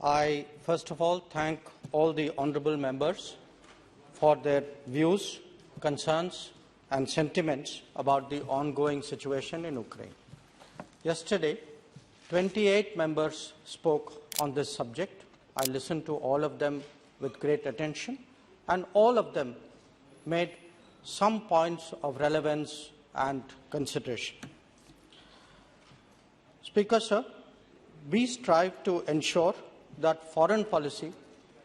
I first of all thank all the honourable members for their views, concerns and sentiments about the ongoing situation in Ukraine. Yesterday, 28 members spoke on this subject. I listened to all of them with great attention, and all of them made some points of relevance and consideration. Speaker, sir, we strive to ensure that foreign policy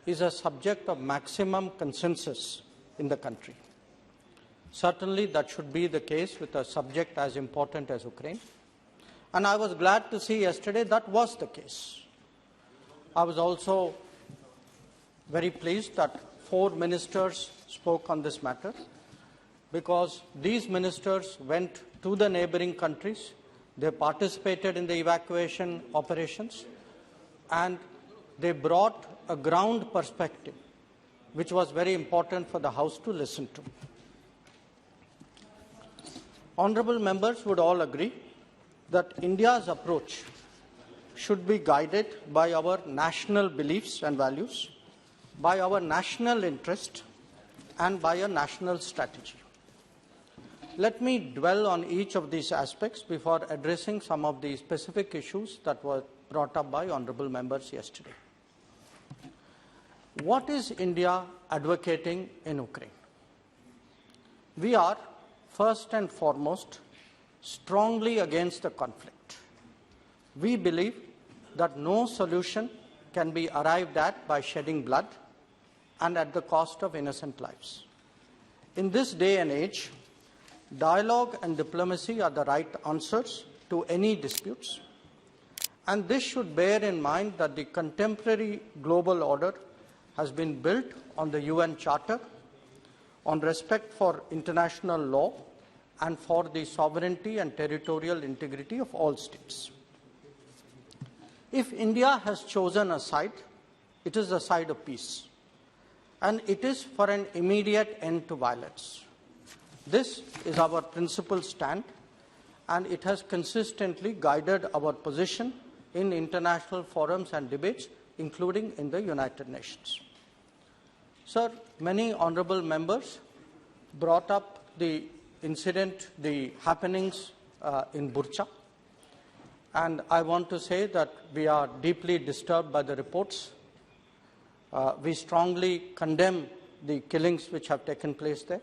is a subject of maximum consensus in the country. Certainly, that should be the case with a subject as important as Ukraine. And I was glad to see yesterday that was the case. I was also very pleased that 4 ministers spoke on this matter, because these ministers went to the neighboring countries, they participated in the evacuation operations, and they brought a ground perspective, which was very important for the House to listen to. Honourable members would all agree that India's approach should be guided by our national beliefs and values, by our national interest, and by a national strategy. Let me dwell on each of these aspects before addressing some of the specific issues that were brought up by honourable members yesterday. What is India advocating in Ukraine? We are, first and foremost, strongly against the conflict. We believe that no solution can be arrived at by shedding blood and at the cost of innocent lives. In this day and age, dialogue and diplomacy are the right answers to any disputes, and this should bear in mind that the contemporary global order has been built on the UN Charter, on respect for international law, and for the sovereignty and territorial integrity of all states. If India has chosen a side, it is the side of peace, and it is for an immediate end to violence. This is our principal stand, and it has consistently guided our position in international forums and debates, including in the United Nations. Sir, many honourable members brought up the incident, the happenings in Burcha, and I want to say that we are deeply disturbed by the reports. We strongly condemn the killings which have taken place there.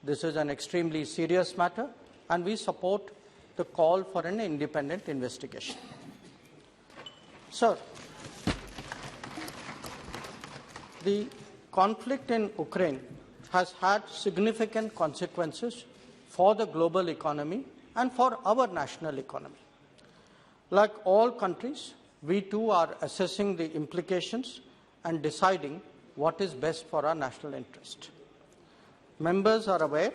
This is an extremely serious matter, and we support the call for an independent investigation. Sir, the conflict in Ukraine has had significant consequences for the global economy and for our national economy. Like all countries, we too are assessing the implications and deciding what is best for our national interest. Members are aware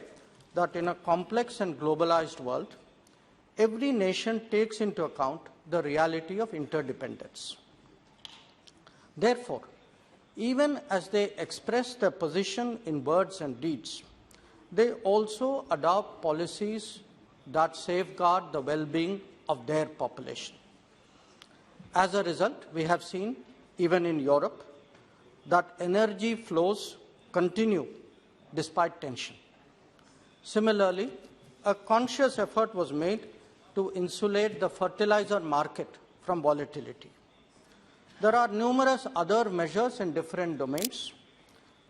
that in a complex and globalized world, every nation takes into account the reality of interdependence. Therefore, even as they express their position in words and deeds, they also adopt policies that safeguard the well-being of their population. As a result, we have seen, even in Europe, that energy flows continue despite tension. Similarly, a conscious effort was made to insulate the fertilizer market from volatility. There are numerous other measures in different domains,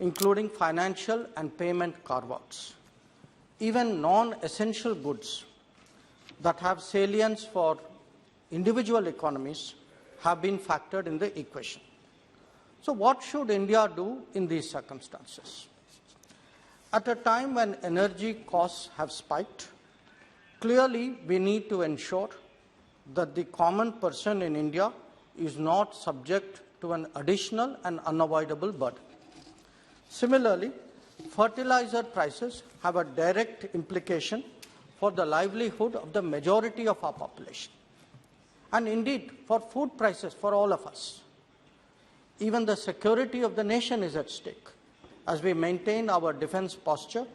including financial and payment carve-outs. Even non-essential goods that have salience for individual economies have been factored in the equation. So what should India do in these circumstances? At a time when energy costs have spiked, clearly we need to ensure that the common person in India is not subject to an additional and unavoidable burden. Similarly, fertilizer prices have a direct implication for the livelihood of the majority of our population, and indeed for food prices for all of us. Even the security of the nation is at stake as we maintain our defence posture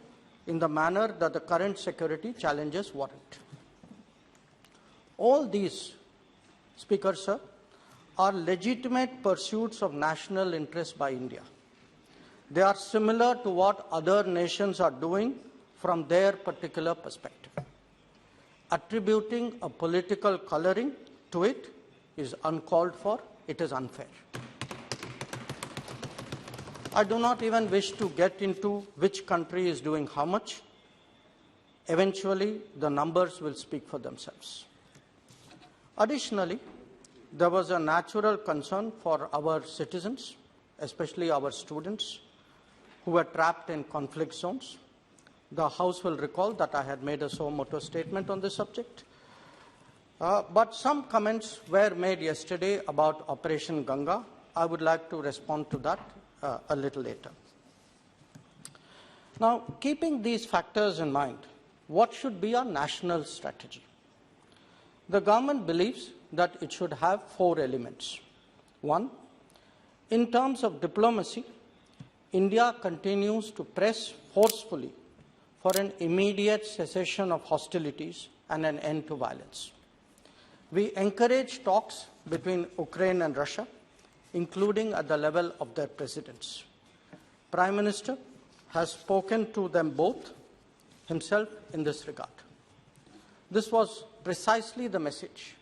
in the manner that the current security challenges warrant. All these, Speaker, sir, are legitimate pursuits of national interest by India. They are similar to what other nations are doing from their particular perspective. Attributing a political coloring to it is uncalled for, it is unfair. I do not even wish to get into which country is doing how much. Eventually, the numbers will speak for themselves. Additionally, there was a natural concern for our citizens, especially our students, who were trapped in conflict zones. The House will recall that I had made a suo motu statement on this subject. But some comments were made yesterday about Operation Ganga. I would like to respond to that a little later. Now, keeping these factors in mind, what should be our national strategy? The government believes that it should have 4 elements. 1, in terms of diplomacy, India continues to press forcefully for an immediate cessation of hostilities and an end to violence. We encourage talks between Ukraine and Russia, including at the level of their presidents. Prime Minister has spoken to them both himself in this regard. This was precisely the message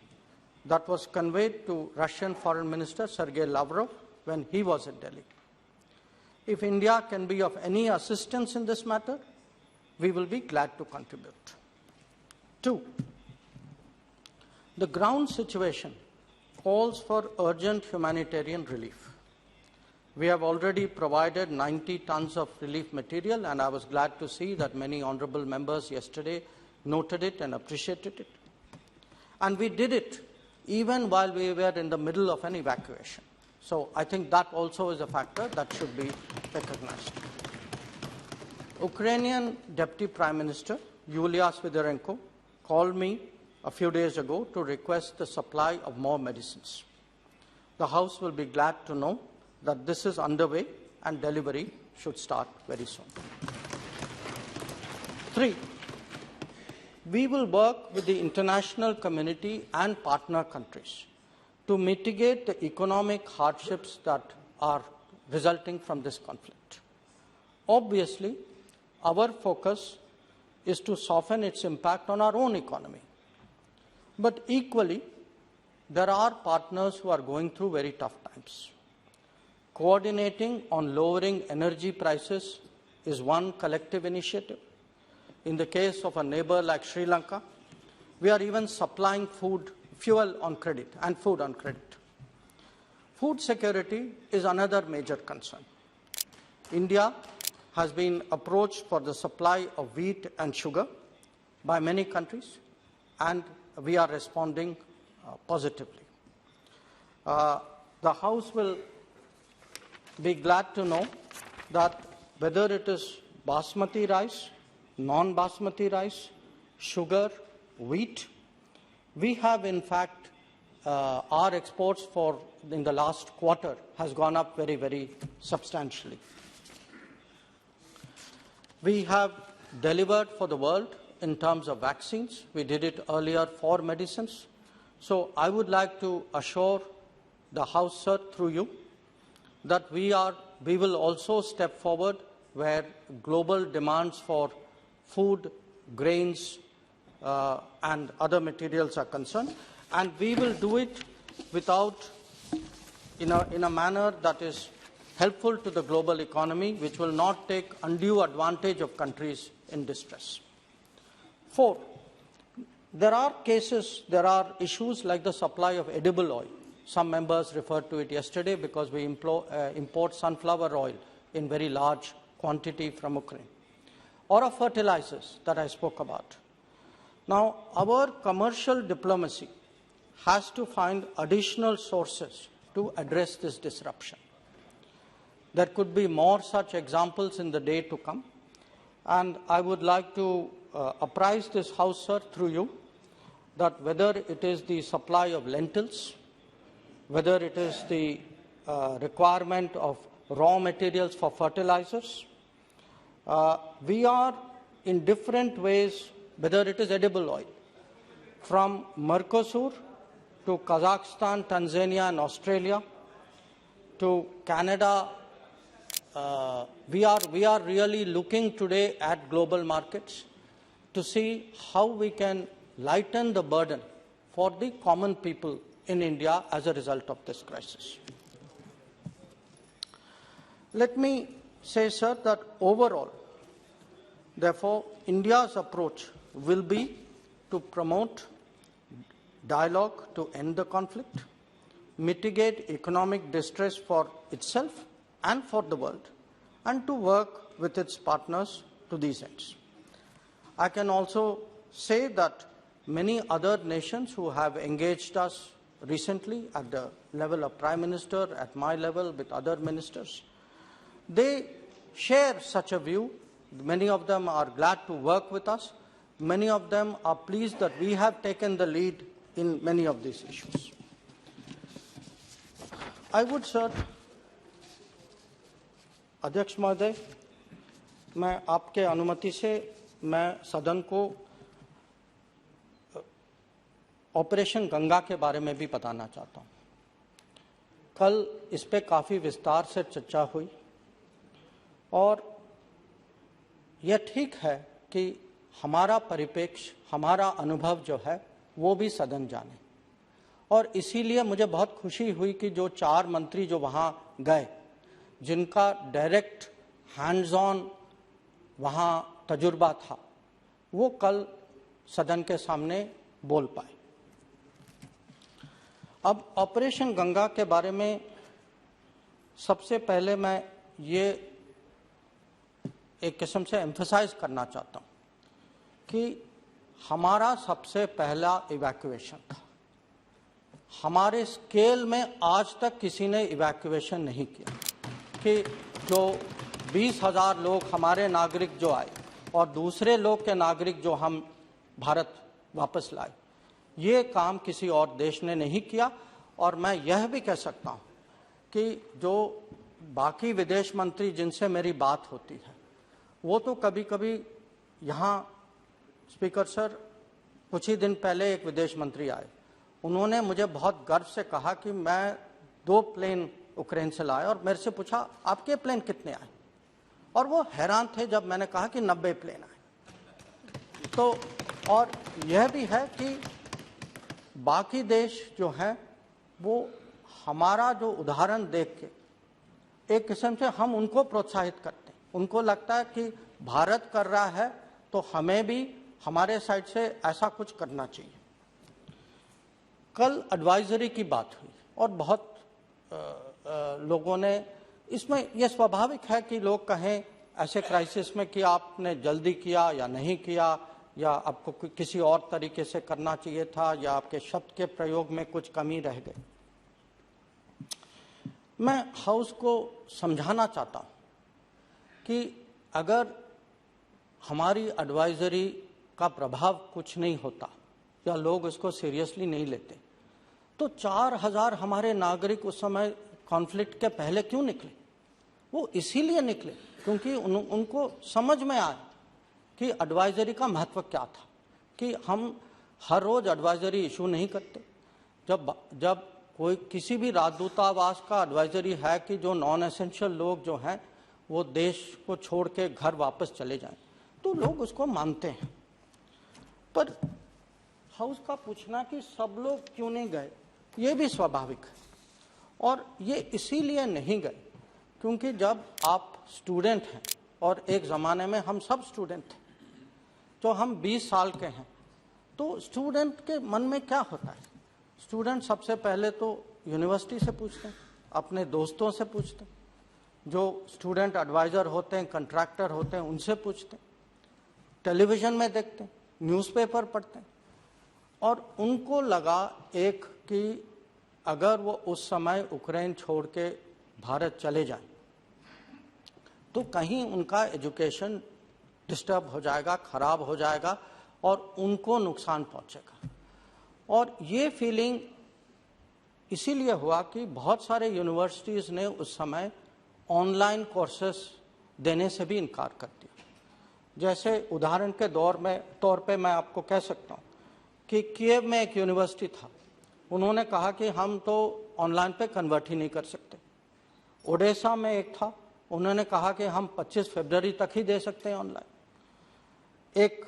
that was conveyed to Russian Foreign Minister Sergei Lavrov when he was in Delhi. If India can be of any assistance in this matter, we will be glad to contribute. 2, the ground situation calls for urgent humanitarian relief. We have already provided 90 tons of relief material, and I was glad to see that many honourable members yesterday noted it and appreciated it. And we did it even while we were in the middle of an evacuation. So I think that also is a factor that should be recognized. Ukrainian Deputy Prime Minister Yulia Svydorenko called me a few days ago to request the supply of more medicines. The House will be glad to know that this is underway and delivery should start very soon. 3, we will work with the international community and partner countries to mitigate the economic hardships that are resulting from this conflict. Obviously, our focus is to soften its impact on our own economy. But equally, there are partners who are going through very tough times. Coordinating on lowering energy prices is one collective initiative. In the case of a neighbor like Sri Lanka, we are even supplying fuel on credit and food on credit. Food security is another major concern. India has been approached for the supply of wheat and sugar by many countries, and we are responding positively. The House will be glad to know that whether it is basmati rice, non-basmati rice, sugar, wheat, we have in fact our exports in the last quarter has gone up very, very substantially. We have delivered for the world in terms of vaccines. We did it earlier for medicines. So I would like to assure the House, sir, through you, that we will also step forward where global demands for food, grains, and other materials are concerned, and we will do it in a manner that is helpful to the global economy, which will not take undue advantage of countries in distress. 4, there are issues like the supply of edible oil. Some members referred to it yesterday because we import sunflower oil in very large quantity from Ukraine, or of fertilizers that I spoke about. Now, our commercial diplomacy has to find additional sources to address this disruption. There could be more such examples in the day to come, and I would like to apprise this House, sir, through you, that whether it is the supply of lentils, whether it is the requirement of raw materials for fertilizers, we are in different ways, whether it is edible oil, from Mercosur to Kazakhstan, Tanzania, and Australia, to Canada. We are really looking today at global markets to see how we can lighten the burden for the common people in India as a result of this crisis. Let me say, sir, that overall, therefore, India's approach will be to promote dialogue to end the conflict, mitigate economic distress for itself and for the world, and to work with its partners to these ends. I can also say that many other nations who have engaged us recently at the level of Prime Minister, at my level with other ministers, they share such a view. Many of them are glad to work with us. Many of them are pleased that we have taken the lead in many of these issues. I would, sir, अध्यक्ष महोदय, मैं आपके अनुमति से मैं सदन को operation Ganga के बारे में भी बताना चाहता हूँ। कल इस पे काफ़ी विस्तार से चर्चा हुई और यह ठीक है कि हमारा परिप्रेक्ष्य, हमारा अनुभव जो है वो भी सदन जाने, और इसीलिए मुझे बहुत खुशी हुई कि जो 4 मंत्री जो वहाँ गए, जिनका डायरेक्ट हैंड्स ऑन वहाँ तजुर्बा था, वो कल सदन के सामने बोल पाए। अब ऑपरेशन गंगा के बारे में सबसे पहले मैं ये एक किस्म से एम्फसाइज करना चाहता हूँ कि हमारा सबसे पहला इवैक्यूएशन था। हमारे स्केल में आज तक किसी ने इवैक्यूएशन नहीं किया कि जो 20,000 लोग हमारे नागरिक जो आए और दूसरे लोग के नागरिक जो हम भारत वापस लाए, ये काम किसी और देश ने नहीं किया। और मैं यह भी कह सकता हूँ कि जो बाकी विदेश मंत्री जिनसे मेरी बात होती है, वो तो कभी कभी यहाँ, स्पीकर सर, कुछ ही दिन पहले एक विदेश मंत्री आए, उन्होंने मुझे बहुत गर्व से कहा कि मैं 2 प्लेन यूक्रेन से लाया, और मेरे से पूछा आपके प्लेन कितने आए, और वो हैरान थे जब मैंने कहा कि 90 प्लेन आए। तो और यह भी है कि बाकी देश जो हैं वो हमारा जो उदाहरण देख के एक किस्म से हम उनको प्रोत्साहित करते हैं। उनको लगता है कि भारत कर रहा है तो हमें भी हमारे साइड से ऐसा कुछ करना चाहिए। कल एडवाइजरी की बात हुई और बहुत लोगों ने इसमें, यह स्वाभाविक है कि लोग कहें ऐसे क्राइसिस में कि आपने जल्दी किया या नहीं किया, या आपको किसी और तरीके से करना चाहिए था, या आपके शब्द के प्रयोग में कुछ कमी रह गई। मैं हाउस को समझाना चाहता हूँ कि अगर हमारी एडवाइजरी का प्रभाव कुछ नहीं होता या लोग इसको सीरियसली नहीं लेते, तो 4,000 हमारे नागरिक उस समय कॉन्फ्लिक्ट के पहले क्यों निकले? वो इसीलिए निकले क्योंकि उनको समझ में आया कि एडवाइजरी का महत्व क्या था, कि हम हर रोज एडवाइजरी इशू नहीं करते। जब कोई किसी भी राजदूतावास का एडवाइजरी है कि जो नॉन एसेंशियल लोग जो हैं वो देश को छोड़ के घर वापस चले जाएं, तो लोग उसको मानते हैं। पर हाउस का पूछना कि सब लोग क्यों नहीं गए, ये भी स्वाभाविक है। और ये इसीलिए नहीं गए क्योंकि जब आप स्टूडेंट हैं, और एक ज़माने में हम सब स्टूडेंट थे, तो हम 20 साल के हैं, तो स्टूडेंट के मन में क्या होता है? स्टूडेंट सबसे पहले तो यूनिवर्सिटी से पूछते हैं, अपने दोस्तों से पूछते हैं, जो स्टूडेंट एडवाइज़र होते हैं, कंट्रैक्टर होते हैं, उनसे पूछते हैं, टेलीविज़न में देखते हैं, न्यूज़पेपर पढ़ते हैं। और उनको लगा एक कि अगर वो उस समय यूक्रेन छोड़ के भारत चले जाएं तो कहीं उनका एजुकेशन डिस्टर्ब हो जाएगा, खराब हो जाएगा और उनको नुकसान पहुंचेगा। और ये फीलिंग इसीलिए हुआ कि बहुत सारे यूनिवर्सिटीज़ ने उस समय ऑनलाइन कोर्सेस देने से भी इनकार कर दिया। जैसे उदाहरण के तौर पे मैं आपको कह सकता हूँ कि कीव में एक यूनिवर्सिटी था, उन्होंने कहा कि हम तो ऑनलाइन पे कन्वर्ट ही नहीं कर सकते। ओडिशा में एक था, उन्होंने कहा कि हम 25 फरवरी तक ही दे सकते हैं ऑनलाइन। एक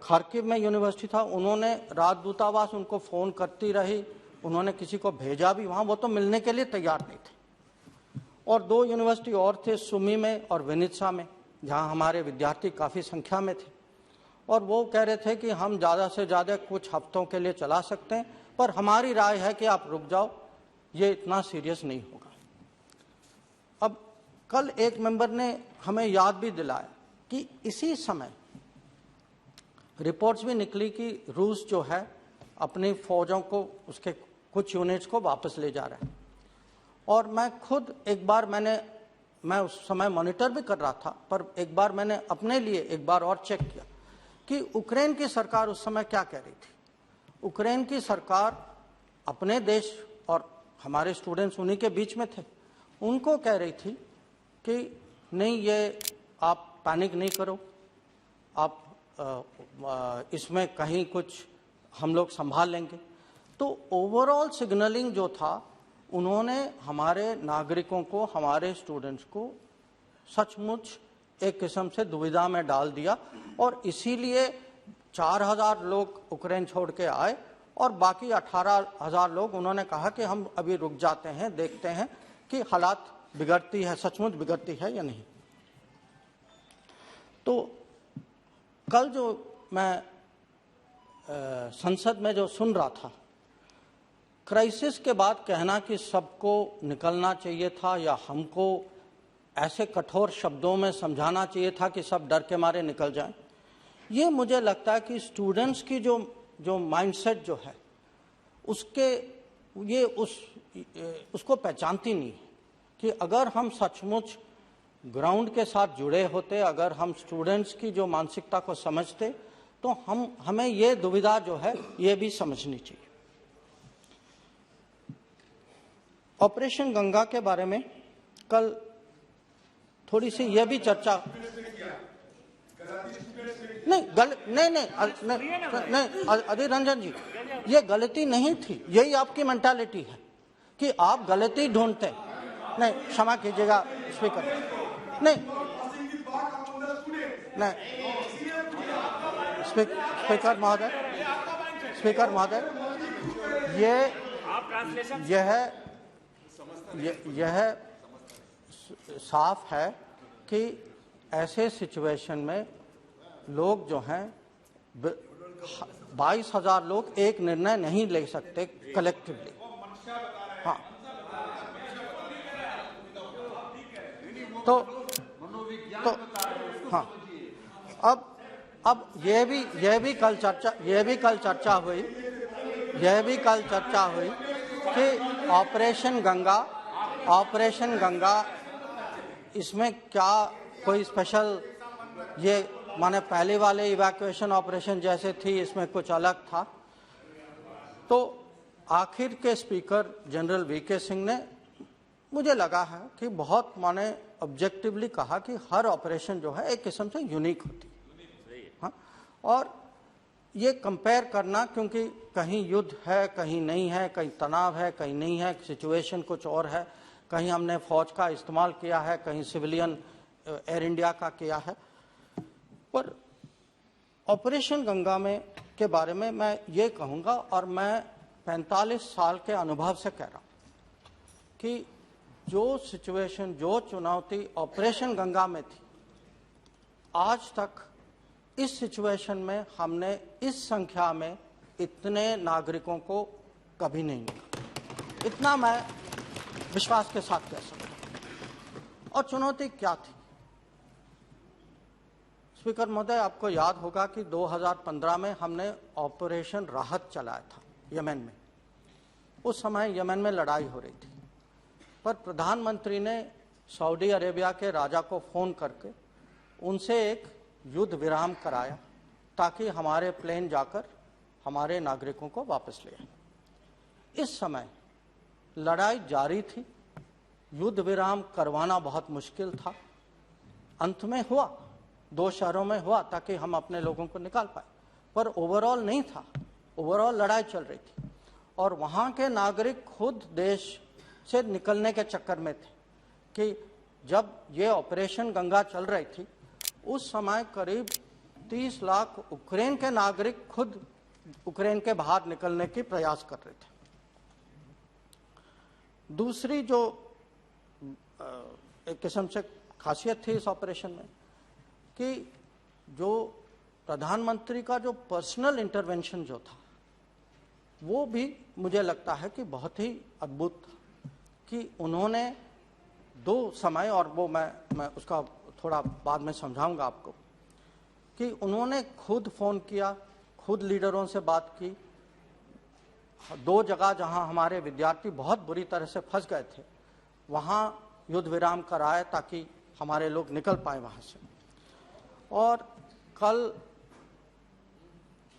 खार्किव में यूनिवर्सिटी था, उन्होंने राजदूतावास उनको फ़ोन करती रही, उन्होंने किसी को भेजा भी वहाँ, वो तो मिलने के लिए तैयार नहीं थे। और 2 यूनिवर्सिटी और थे, सुमी में और विनित्सा में, जहाँ हमारे विद्यार्थी काफ़ी संख्या में थे, और वो कह रहे थे कि हम ज़्यादा से ज़्यादा कुछ हफ्तों के लिए चला सकते हैं, पर हमारी राय है कि आप रुक जाओ, ये इतना सीरियस नहीं होगा। अब कल एक मेंबर ने हमें याद भी दिलाया कि इसी समय रिपोर्ट्स भी निकली कि रूस जो है अपनी फौजों को, उसके कुछ यूनिट्स को वापस ले जा रहा है। और मैं खुद एक बार मैं उस समय मॉनिटर भी कर रहा था, पर एक बार मैंने अपने लिए एक बार और चेक किया कि यूक्रेन की सरकार उस समय क्या कह रही थी। यूक्रेन की सरकार अपने देश, और हमारे स्टूडेंट्स उन्हीं के बीच में थे, उनको कह रही थी कि नहीं, ये आप पैनिक नहीं करो, आप इसमें कहीं कुछ हम लोग संभाल लेंगे। तो ओवरऑल सिग्नलिंग जो था, उन्होंने हमारे नागरिकों को, हमारे स्टूडेंट्स को सचमुच एक किस्म से दुविधा में डाल दिया, और इसीलिए 4000 लोग यूक्रेन छोड़ के आए और बाकी 18,000 लोग, उन्होंने कहा कि हम अभी रुक जाते हैं, देखते हैं कि हालात बिगड़ती है, सचमुच बिगड़ती है या नहीं। तो कल जो मैं संसद में जो सुन रहा था, क्राइसिस के बाद कहना कि सबको निकलना चाहिए था, या हमको ऐसे कठोर शब्दों में समझाना चाहिए था कि सब डर के मारे निकल जाएं, ये मुझे लगता है कि स्टूडेंट्स की जो माइंडसेट जो है, उसको पहचानती नहीं है कि अगर हम सचमुच ग्राउंड के साथ जुड़े होते, अगर हम स्टूडेंट्स की जो मानसिकता को समझते, तो हमें ये दुविधा जो है ये भी समझनी चाहिए। ऑपरेशन गंगा के बारे में कल थोड़ी सी यह भी चर्चा, नहीं अधीर रंजन जी, ये गलती नहीं थी, यही आपकी मेंटालिटी है कि आप गलती ढूंढते। नहीं, क्षमा कीजिएगा स्पीकर, नहीं स्पीकर महोदय, यह साफ है कि ऐसे सिचुएशन में लोग जो हैं, 22,000 लोग एक निर्णय नहीं ले सकते कलेक्टिवली। हाँ, तो हाँ, अब यह भी कल चर्चा हुई कि ऑपरेशन गंगा इसमें क्या कोई स्पेशल, ये माने पहले वाले इवैक्यूएशन ऑपरेशन जैसे थी, इसमें कुछ अलग था। तो आखिर के स्पीकर जनरल वीके सिंह ने, मुझे लगा है कि बहुत माने ऑब्जेक्टिवली कहा कि हर ऑपरेशन जो है एक किस्म से यूनिक होती है। हाँ, और ये कंपेयर करना, क्योंकि कहीं युद्ध है, कहीं नहीं है, कहीं तनाव है, कहीं नहीं है, सिचुएशन कुछ और है, कहीं हमने फौज का इस्तेमाल किया है, कहीं सिविलियन एयर इंडिया का किया है। पर ऑपरेशन गंगा में के बारे में मैं ये कहूँगा, और मैं 45 साल के अनुभव से कह रहा हूँ कि जो सिचुएशन, जो चुनौती ऑपरेशन गंगा में थी, आज तक इस सिचुएशन में हमने इस संख्या में इतने नागरिकों को कभी नहीं मिला। इतना मैं विश्वास के साथ कह सकता हूँ। और चुनौती क्या थी? स्पीकर महोदय, आपको याद होगा कि 2015 में हमने ऑपरेशन राहत चलाया था यमन में। उस समय यमन में लड़ाई हो रही थी, पर प्रधानमंत्री ने सऊदी अरेबिया के राजा को फ़ोन करके उनसे एक युद्ध विराम कराया, ताकि हमारे प्लेन जाकर हमारे नागरिकों को वापस ले आए। इस समय लड़ाई जारी थी, युद्ध विराम करवाना बहुत मुश्किल था। अंत में हुआ, 2 शहरों में हुआ, ताकि हम अपने लोगों को निकाल पाए, पर ओवरऑल नहीं था। ओवरऑल लड़ाई चल रही थी, और वहाँ के नागरिक खुद देश से निकलने के चक्कर में थे कि जब ये ऑपरेशन गंगा चल रही थी उस समय करीब 30 लाख यूक्रेन के नागरिक खुद यूक्रेन के बाहर निकलने की प्रयास कर रहे थे। दूसरी जो एक किस्म से खासियत थी इस ऑपरेशन में कि जो प्रधानमंत्री का जो पर्सनल इंटरवेंशन जो था वो भी मुझे लगता है कि बहुत ही अद्भुत था कि उन्होंने दो समय, और वो मैं उसका थोड़ा बाद में समझाऊंगा आपको, कि उन्होंने खुद फ़ोन किया, खुद लीडरों से बात की। दो जगह जहां हमारे विद्यार्थी बहुत बुरी तरह से फंस गए थे वहां युद्ध विराम कराए ताकि हमारे लोग निकल पाए वहां से। और कल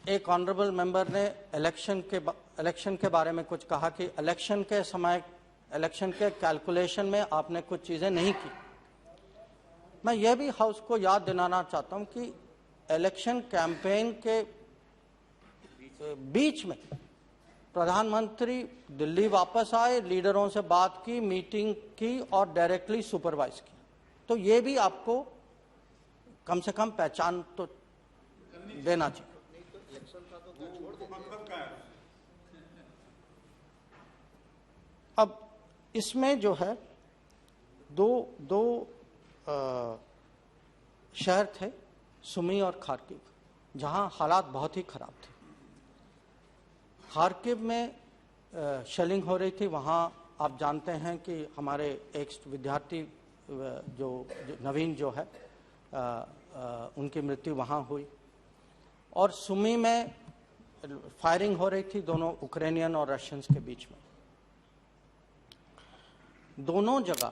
एक ऑनरेबल मेंबर ने इलेक्शन के बारे में कुछ कहा कि इलेक्शन के समय, इलेक्शन के कैलकुलेशन में आपने कुछ चीज़ें नहीं की। मैं यह भी हाउस को याद दिलाना चाहता हूं कि इलेक्शन कैंपेन के बीच में प्रधानमंत्री दिल्ली वापस आए, लीडरों से बात की, मीटिंग की और डायरेक्टली सुपरवाइज की। तो ये भी आपको कम से कम पहचान तो देना चाहिए। अब इसमें जो है दो शहर थे, सुमी और खार्किव, जहां हालात बहुत ही खराब थे। खार्किव में शेलिंग हो रही थी। वहां आप जानते हैं कि हमारे एक विद्यार्थी जो नवीन जो है उनकी मृत्यु वहां हुई। और सुमी में फायरिंग हो रही थी दोनों यूक्रेनियन और रशियंस के बीच में। दोनों जगह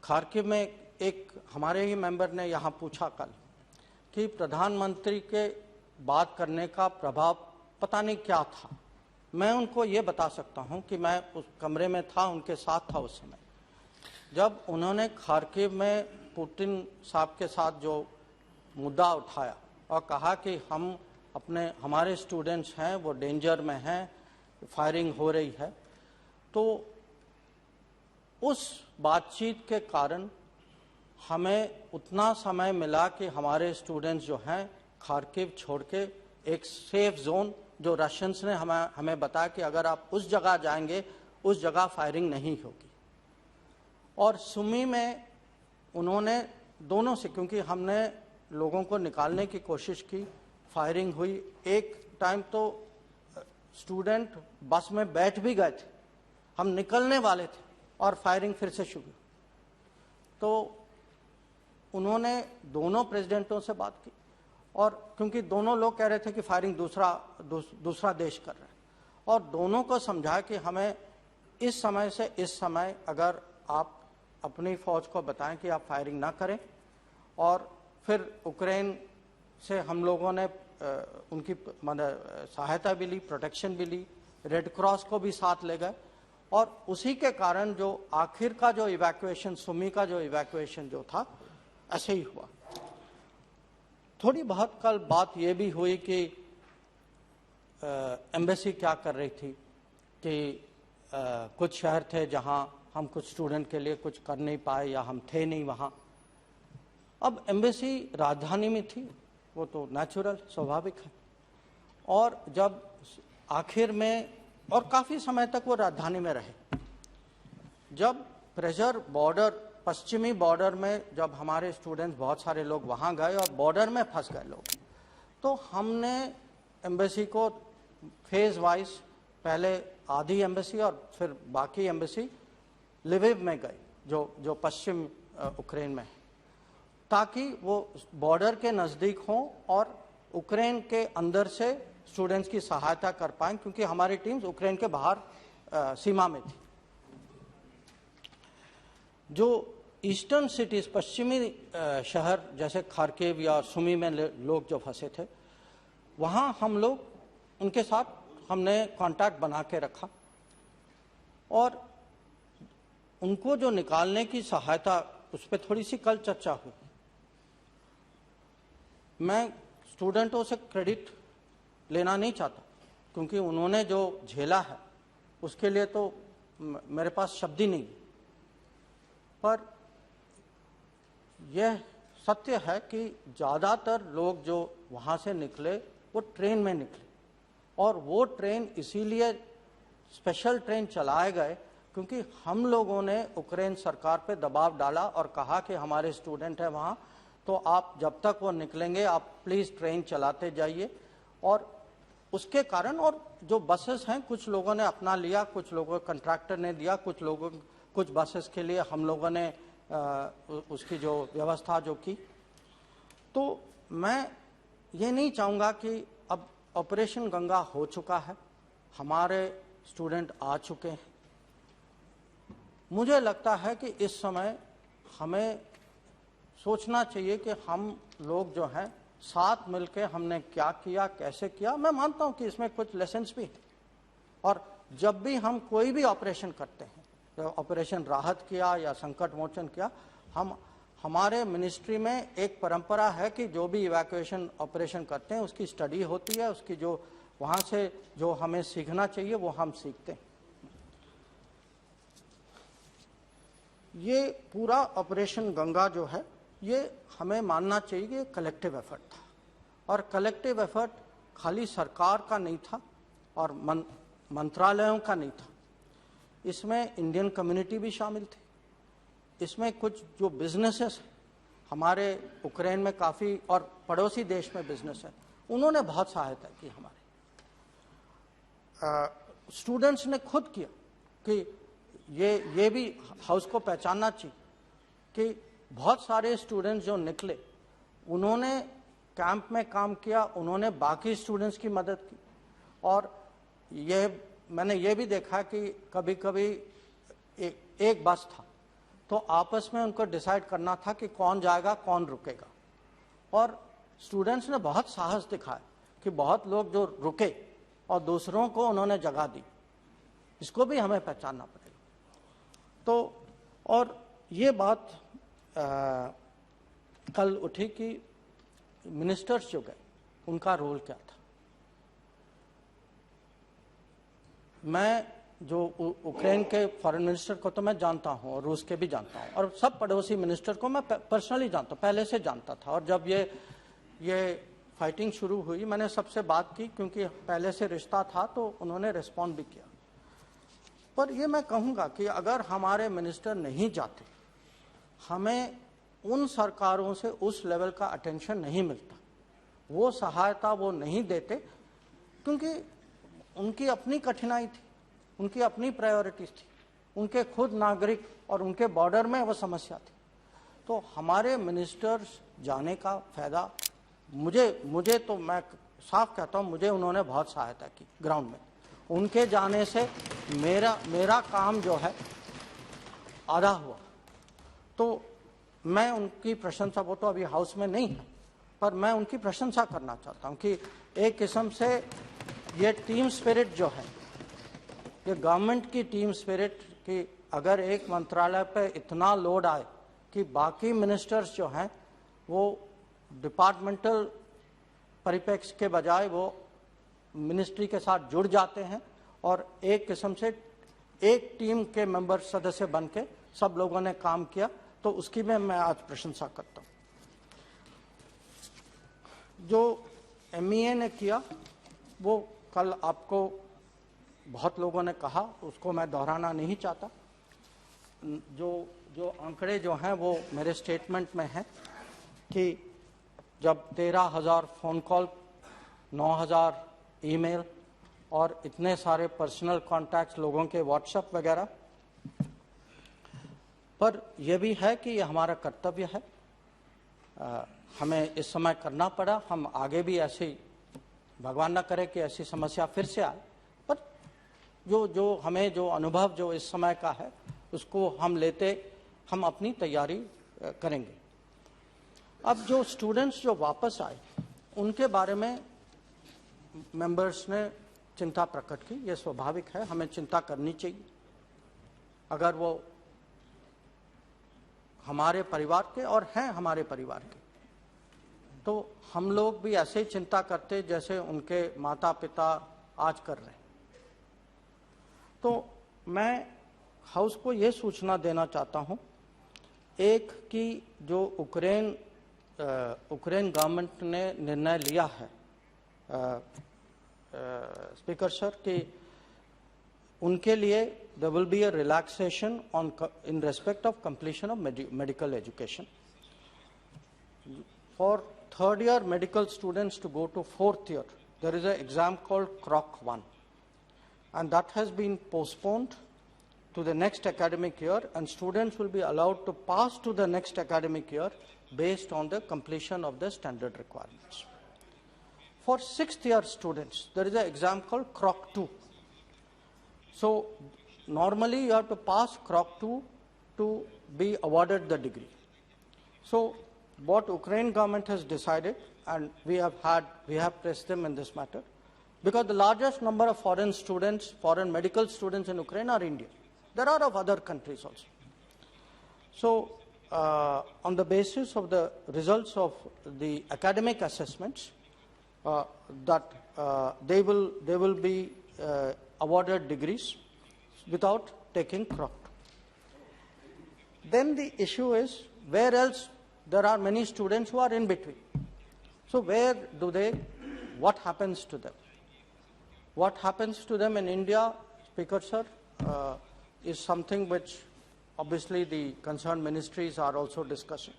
खार्किव में एक हमारे ही मेंबर ने यहाँ पूछा कल कि प्रधानमंत्री के बात करने का प्रभाव पता नहीं क्या था। मैं उनको ये बता सकता हूँ कि मैं उस कमरे में था, उनके साथ था उस समय, जब उन्होंने खार्किव में पुतिन साहब के साथ जो मुद्दा उठाया और कहा कि हमारे स्टूडेंट्स हैं वो डेंजर में हैं, फायरिंग हो रही है, तो उस बातचीत के कारण हमें उतना समय मिला कि हमारे स्टूडेंट्स जो हैं खार्किव छोड़ के एक सेफ जोन, जो रशियंस ने हमें बताया कि अगर आप उस जगह जाएंगे उस जगह फायरिंग नहीं होगी। और सुमी में उन्होंने दोनों से, क्योंकि हमने लोगों को निकालने की कोशिश की, फायरिंग हुई। एक टाइम तो स्टूडेंट बस में बैठ भी गए थे, हम निकलने वाले थे और फायरिंग फिर से शुरू। तो उन्होंने दोनों प्रेसिडेंटों से बात की, और क्योंकि दोनों लोग कह रहे थे कि फायरिंग दूसरा देश कर रहा है, और दोनों को समझाया कि हमें इस समय से इस समय अगर आप अपनी फौज को बताएं कि आप फायरिंग ना करें। और फिर यूक्रेन से हम लोगों ने उनकी सहायता भी ली, प्रोटेक्शन भी ली, रेड क्रॉस को भी साथ ले गए। और उसी के कारण जो आखिर का जो इवैक्यूएशन, सुमी का जो इवैक्यूएशन जो था, ऐसे ही हुआ। थोड़ी बहुत कल बात ये भी हुई कि एम्बेसी क्या कर रही थी, कि कुछ शहर थे जहां हम कुछ स्टूडेंट के लिए कुछ कर नहीं पाए या हम थे नहीं वहां। अब एम्बेसी राजधानी में थी, वो तो नेचुरल, स्वाभाविक है। और जब आखिर में, और काफ़ी समय तक वो राजधानी में रहे, जब प्रेशर बॉर्डर, पश्चिमी बॉर्डर में जब हमारे स्टूडेंट्स बहुत सारे लोग वहाँ गए और बॉर्डर में फंस गए लोग, तो हमने एम्बेसी को फेज वाइज, पहले आधी एम्बेसी और फिर बाकी एम्बेसी लिविव में गए, जो पश्चिम यूक्रेन में है, ताकि वो बॉर्डर के नज़दीक हों और यूक्रेन के अंदर से स्टूडेंट्स की सहायता कर पाएं, क्योंकि हमारी टीम्स यूक्रेन के बाहर सीमा में थी। जो ईस्टर्न सिटीज, पश्चिमी शहर जैसे खार्किव या सुमी में लोग जो फंसे थे, वहाँ हम लोग उनके साथ हमने कांटेक्ट बना के रखा और उनको जो निकालने की सहायता, उस पर थोड़ी सी कल चर्चा हुई। मैं स्टूडेंटों से क्रेडिट लेना नहीं चाहता, क्योंकि उन्होंने जो झेला है उसके लिए तो मेरे पास शब्द ही नहीं। पर यह सत्य है कि ज़्यादातर लोग जो वहाँ से निकले वो ट्रेन में निकले, और वो ट्रेन इसीलिए स्पेशल ट्रेन चलाए गए क्योंकि हम लोगों ने उक्रेन सरकार पे दबाव डाला और कहा कि हमारे स्टूडेंट हैं वहाँ, तो आप जब तक वो निकलेंगे आप प्लीज़ ट्रेन चलाते जाइए। और उसके कारण, और जो बसेस हैं कुछ लोगों ने अपना लिया, कुछ लोगों कंट्रैक्टर ने दिया, कुछ बसेस के लिए हम लोगों ने उसकी जो व्यवस्था जो की। तो मैं ये नहीं चाहूँगा कि अब ऑपरेशन गंगा हो चुका है, हमारे स्टूडेंट आ चुके हैं। मुझे लगता है कि इस समय हमें सोचना चाहिए कि हम लोग जो हैं साथ मिलकर हमने क्या किया, कैसे किया। मैं मानता हूं कि इसमें कुछ लेसन्स भी हैं, और जब भी हम कोई भी ऑपरेशन करते हैं, तो ऑपरेशन राहत किया या संकट मोचन किया, हमारे मिनिस्ट्री में एक परंपरा है कि जो भी इवैक्यूएशन ऑपरेशन करते हैं उसकी स्टडी होती है, उसकी जो वहाँ से जो हमें सीखना चाहिए वो हम सीखते हैं। ये पूरा ऑपरेशन गंगा जो है ये हमें मानना चाहिए कि कलेक्टिव एफर्ट था, और कलेक्टिव एफर्ट खाली सरकार का नहीं था और मंत्रालयों का नहीं था। इसमें इंडियन कम्युनिटी भी शामिल थी, इसमें कुछ जो बिजनेसेस हमारे उक्रेन में काफ़ी और पड़ोसी देश में बिजनेस है, उन्होंने बहुत सहायता की हमारे। स्टूडेंट्स ने खुद किया कि ये भी हाउस को पहचानना चाहिए कि बहुत सारे स्टूडेंट्स जो निकले उन्होंने कैंप में काम किया, उन्होंने बाकी स्टूडेंट्स की मदद की। और मैंने ये भी देखा कि कभी कभी एक बस था तो आपस में उनको डिसाइड करना था कि कौन जाएगा कौन रुकेगा, और स्टूडेंट्स ने बहुत साहस दिखाया कि बहुत लोग जो रुके और दूसरों को उन्होंने जगह दी। इसको भी हमें पहचानना पड़ेगा। तो और ये बात कल उठी कि मिनिस्टर्स जो गए उनका रोल क्या था। मैं जो उक्रेन के फॉरेन मिनिस्टर को तो मैं जानता हूं और रूस के भी जानता हूं, और सब पड़ोसी मिनिस्टर को मैं पर्सनली जानता हूं, पहले से जानता था। और जब ये फाइटिंग शुरू हुई मैंने सबसे बात की, क्योंकि पहले से रिश्ता था, तो उन्होंने रिस्पॉन्ड भी किया। पर ये मैं कहूँगा कि अगर हमारे मिनिस्टर नहीं जाते, हमें उन सरकारों से उस लेवल का अटेंशन नहीं मिलता, वो सहायता वो नहीं देते, क्योंकि उनकी अपनी कठिनाई थी, उनकी अपनी प्रायोरिटीज थी, उनके खुद नागरिक और उनके बॉर्डर में वो समस्या थी। तो हमारे मिनिस्टर्स जाने का फायदा मुझे तो मैं साफ कहता हूँ, मुझे उन्होंने बहुत सहायता की ग्राउंड में। उनके जाने से मेरा काम जो है आधा हुआ। तो मैं उनकी प्रशंसा, वो तो अभी हाउस में नहीं है, पर मैं उनकी प्रशंसा करना चाहता हूँ कि एक किस्म से ये टीम स्पिरिट जो है, ये गवर्नमेंट की टीम स्पिरिट, कि अगर एक मंत्रालय पे इतना लोड आए कि बाकी मिनिस्टर्स जो हैं वो डिपार्टमेंटल परिप्रेक्ष्य के बजाय वो मिनिस्ट्री के साथ जुड़ जाते हैं और एक किस्म से एक टीम के मेंबर सदस्य बन के सब लोगों ने काम किया, तो उसकी मैं आज प्रशंसा करता हूँ। जो MEA ने किया वो कल आपको बहुत लोगों ने कहा, उसको मैं दोहराना नहीं चाहता। जो आंकड़े जो हैं वो मेरे स्टेटमेंट में हैं कि जब 13,000 फ़ोन कॉल, 9,000 ईमेल और इतने सारे पर्सनल कॉन्टैक्ट्स लोगों के व्हाट्सएप वगैरह, पर यह भी है कि ये हमारा कर्तव्य है, हमें इस समय करना पड़ा। हम आगे भी ऐसे ही, भगवान न करे कि ऐसी समस्या फिर से आए, पर जो हमें जो अनुभव जो इस समय का है उसको हम अपनी तैयारी करेंगे। अब जो स्टूडेंट्स जो वापस आए उनके बारे में मेंबर्स ने चिंता प्रकट की। ये स्वाभाविक है, हमें चिंता करनी चाहिए। अगर वो हमारे परिवार के और हैं हमारे परिवार के, तो हम लोग भी ऐसे ही चिंता करते जैसे उनके माता पिता आज कर रहे हैं। तो मैं हाउस को ये सूचना देना चाहता हूँ, एक कि जो यूक्रेन गवर्नमेंट ने निर्णय लिया है स्पीकर सर कि उनके लिए there will be a relaxation in respect of completion of medical education. For third year medical students to go to fourth year, there is an exam called CROC 1, and that has been postponed to the next academic year, and students will be allowed to pass to the next academic year based on the completion of the standard requirements. For sixth year students, there is an exam called CROC 2. So normally you have to pass CROC 2 to be awarded the degree. So what Ukraine government has decided, and we have pressed them in this matter, because the largest number of foreign medical students in Ukraine are Indian. There are of other countries also. So on the basis of the results of the academic assessments, that they will be awarded degrees without taking CROC 2. Then the issue is, where else there are many students who are in between. So where do they, what happens to them? What happens to them in India, Speaker Sir, is something which obviously the concerned ministries are also discussing.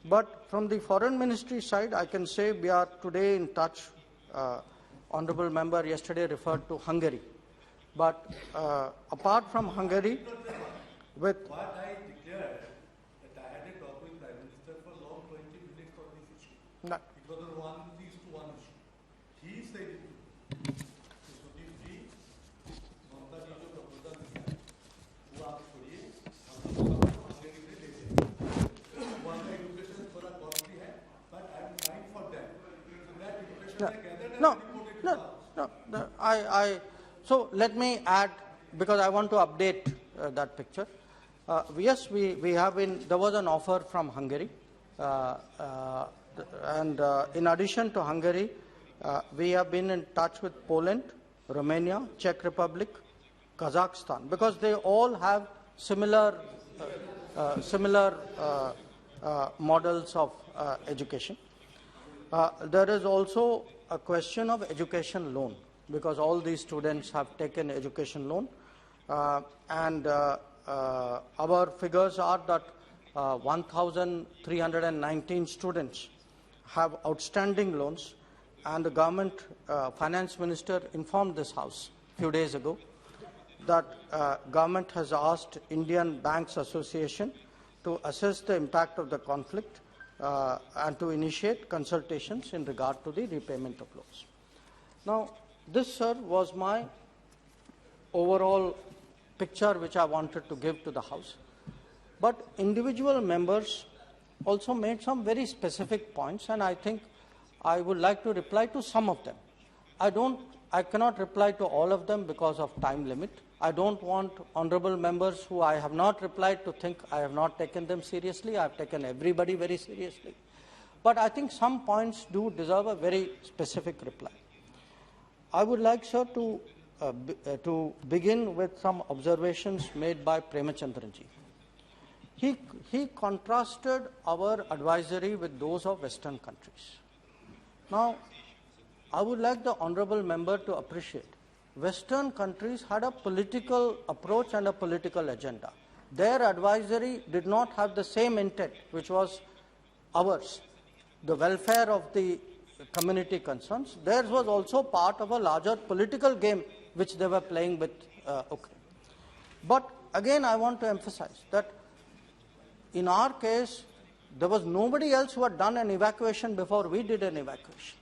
But from the foreign ministry side, I can say we are today in touch. Honorable member yesterday referred to Hungary. But apart from Hungary, with what I declared that I had a talk with Prime Minister for long 20 minutes on this issue. No. It was a 1:1 issue. He said it. Sudhir ji, Mamta ji jo proposal दिया है, वो आप छोड़िए, हम Hungary से ले लेंगे. One education थोड़ा costly है, but I am trying for that. So that education I gathered So let me add, because I want to update that picture. Yes, we have been, there was an offer from Hungary, and in addition to Hungary, we have been in touch with Poland, Romania, Czech Republic, Kazakhstan, because they all have similar models of education. There is also a question of education loan, because all these students have taken education loan, and our figures are that 1,319 students have outstanding loans, and the government finance minister informed this House a few days ago that government has asked Indian Banks Association to assess the impact of the conflict and to initiate consultations in regard to the repayment of loans. Now, this, sir, was my overall picture which I wanted to give to the House. But individual members also made some very specific points, and I think I would like to reply to some of them. I cannot reply to all of them because of time limit. I don't want honorable members who I have not replied to think I have not taken them seriously. I have taken everybody very seriously. But I think some points do deserve a very specific reply. I would like, sir, to begin with some observations made by Premachandranji. He contrasted our advisory with those of Western countries. Now, I would like the honorable member to appreciate Western countries had a political approach and a political agenda. Their advisory did not have the same intent which was ours, the welfare of the community concerns. Theirs was also part of a larger political game which they were playing with Ukraine. But again, I want to emphasize that in our case, there was nobody else who had done an evacuation before we did an evacuation.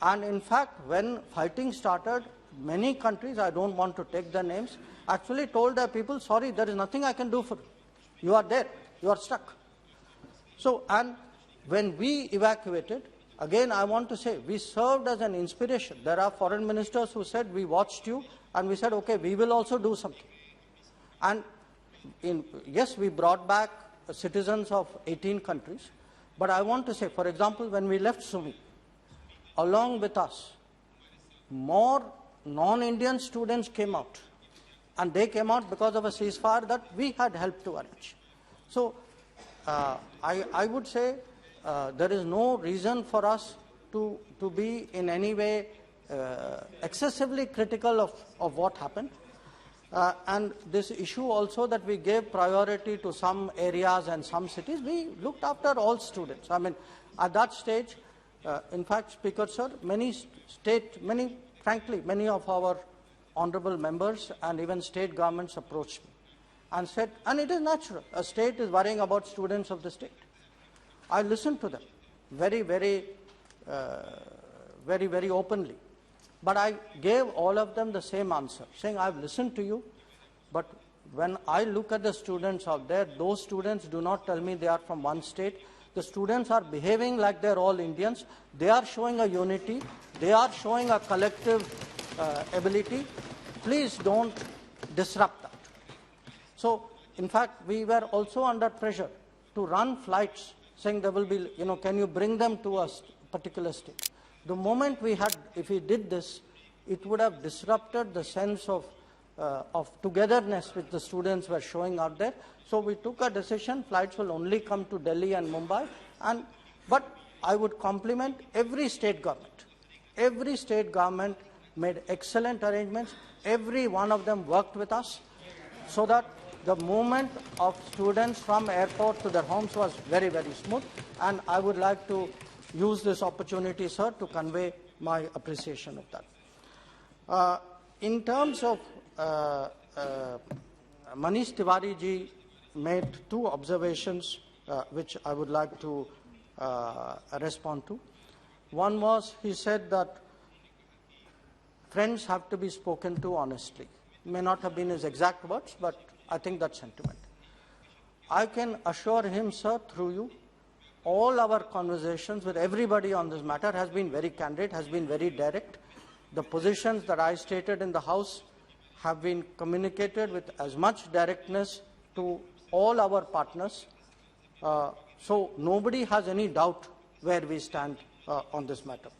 And in fact, when fighting started, many countries, I don't want to take their names, actually told their people, sorry, there is nothing I can do for you. You are there, you are stuck. So, and when we evacuated, again I want to say, we served as an inspiration. There are foreign ministers who said, we watched you, and we said, okay, we will also do something. And yes, we brought back citizens of 18 countries, but I want to say, for example, when we left Sumy, along with us, more non-Indian students came out. And they came out because of a ceasefire that we had helped to arrange. So I would say there is no reason for us to be in any way excessively critical of what happened. And this issue also that we gave priority to some areas and some cities, we looked after all students. I mean, at that stage, in fact, Speaker Sir, frankly, many of our honorable members and even state governments approached me and said, and it is natural, a state is worrying about students of the state. I listened to them very, very openly. But I gave all of them the same answer, saying, I've listened to you, but when I look at the students out there, those students do not tell me they are from one state. The students are behaving like they're all Indians. They are showing a unity. They are showing a collective ability. Please don't disrupt that. So, in fact, we were also under pressure to run flights, saying there will be, can you bring them to a particular state? The moment if we did this, it would have disrupted the sense of togetherness which the students were showing out there. So we took a decision, flights will only come to Delhi and Mumbai. But I would compliment every state government. Every state government made excellent arrangements. Every one of them worked with us so that the movement of students from airport to their homes was very, very smooth. And I would like to use this opportunity, sir, to convey my appreciation of that. In terms of Manish Tiwari ji made two observations which I would like to respond to. One was, he said that friends have to be spoken to honestly. May not have been his exact words, but I think that sentiment. I can assure him, sir, through you, all our conversations with everybody on this matter has been very candid, has been very direct. The positions that I stated in the House have been communicated with as much directness to all our partners. So nobody has any doubt where we stand on this matter.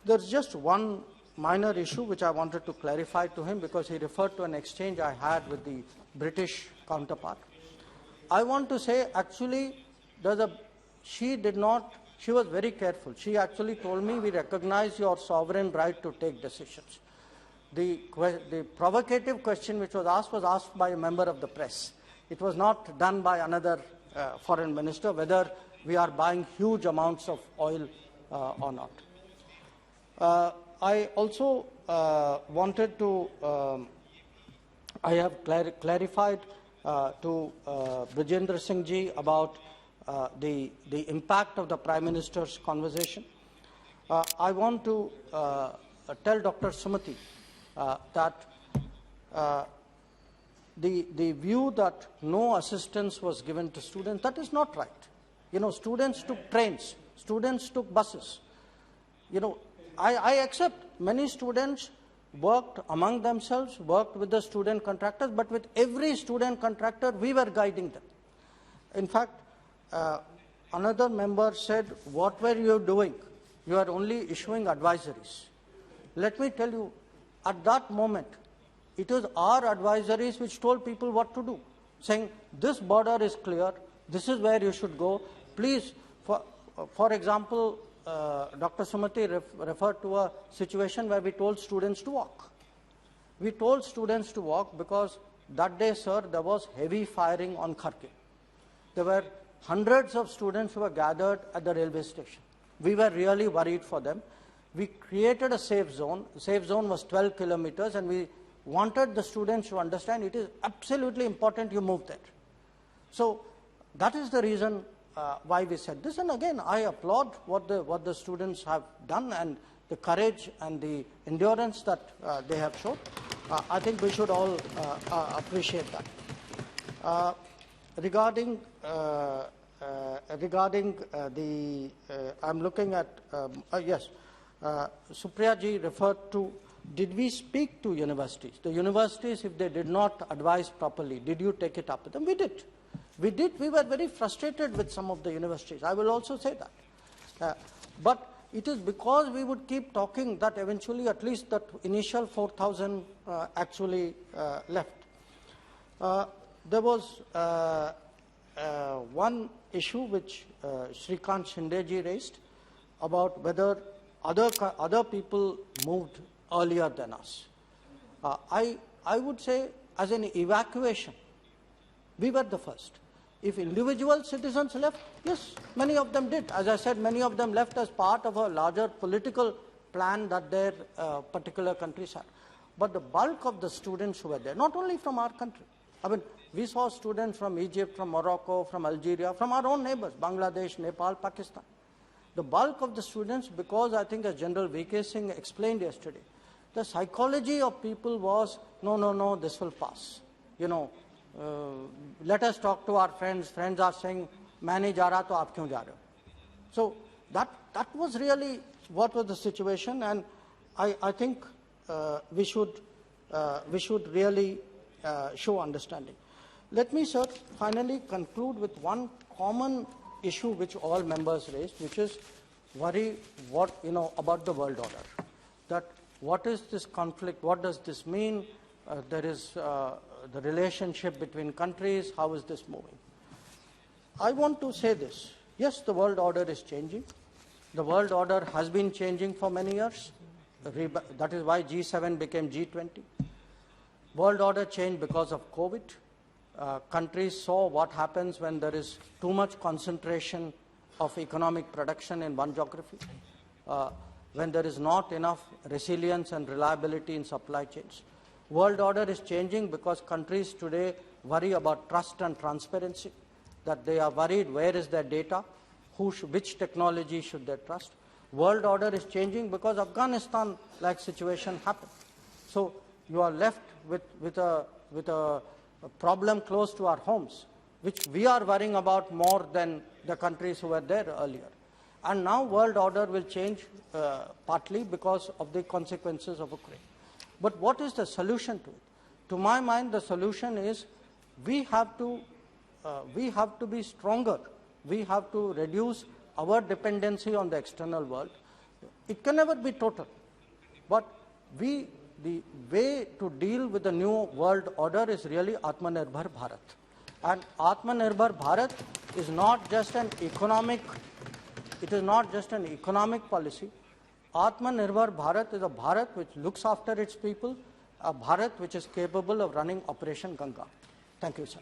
There's just one minor issue which I wanted to clarify to him, because he referred to an exchange I had with the British counterpart. I want to say, actually, she was very careful. She actually told me, we recognize your sovereign right to take decisions. The provocative question which was asked by a member of the press. It was not done by another foreign minister, whether we are buying huge amounts of oil or not. I also wanted to, I have clarified to Brijendra Singh ji about the impact of the Prime Minister's conversation. I want to tell Dr. Sumati that the view that no assistance was given to students, that is not right. Students took trains, students took buses. I accept many students worked among themselves, worked with the student contractors, but with every student contractor, we were guiding them. In fact, another member said, what were you doing? You are only issuing advisories. Let me tell you, at that moment, it was our advisories which told people what to do, saying, this border is clear, this is where you should go. Please, for example, Dr. Sumati referred to a situation where we told students to walk. We told students to walk because that day, sir, there was heavy firing on Kharkiv. There were hundreds of students who were gathered at the railway station. We were really worried for them. We created a safe zone. The safe zone was 12 kilometers, and we wanted the students to understand it is absolutely important you move there. So that is the reason why we said this. And again, I applaud what the students have done and the courage and the endurance that they have shown. I think we should all appreciate that. Regarding I'm looking at, yes, Supriya ji referred to, did we speak to universities? The universities, if they did not advise properly, did you take it up with them? We did. We were very frustrated with some of the universities. I will also say that. But it is because we would keep talking that eventually at least that initial 4,000 actually left. There was one issue which Shrikant Shindeji raised about whether other people moved earlier than us. I would say as an evacuation, we were the first. If individual citizens left, yes, many of them did. As I said, many of them left as part of a larger political plan that their particular countries had. But the bulk of the students who were there, not only from our country, I mean, we saw students from Egypt, from Morocco, from Algeria, from our own neighbors, Bangladesh, Nepal, Pakistan. The bulk of the students, because I think as General V.K. Singh explained yesterday, the psychology of people was, no, this will pass. You know, let us talk to our friends. Friends are saying, "Main nahi ja raha, to aap kyun ja rahe ho?" So that was really what was the situation, and I think we should really show understanding. Let me, sir, finally conclude with one common issue which all members raised, which is worry about the world order. That what is this conflict? What does this mean? There is the relationship between countries. How is this moving? I want to say this. Yes, the world order is changing. The world order has been changing for many years. That is why G7 became G20. World order changed because of COVID. Countries saw what happens when there is too much concentration of economic production in one geography, when there is not enough resilience and reliability in supply chains. World order is changing because countries today worry about trust and transparency, that they are worried where is their data, which technology should they trust. World order is changing because Afghanistan-like situation happened. So you are left with a problem close to our homes, which we are worrying about more than the countries who were there earlier. And now world order will change partly because of the consequences of Ukraine. But what is the solution to it? To my mind, the solution is we have to be stronger. We have to reduce our dependency on the external world. It can never be total, but the way to deal with the new world order is really Atmanirbhar Bharat. And Atmanirbhar Bharat is not just an economic policy. Atmanirbhar Bharat is a Bharat which looks after its people, a Bharat which is capable of running Operation Ganga. Thank you, sir.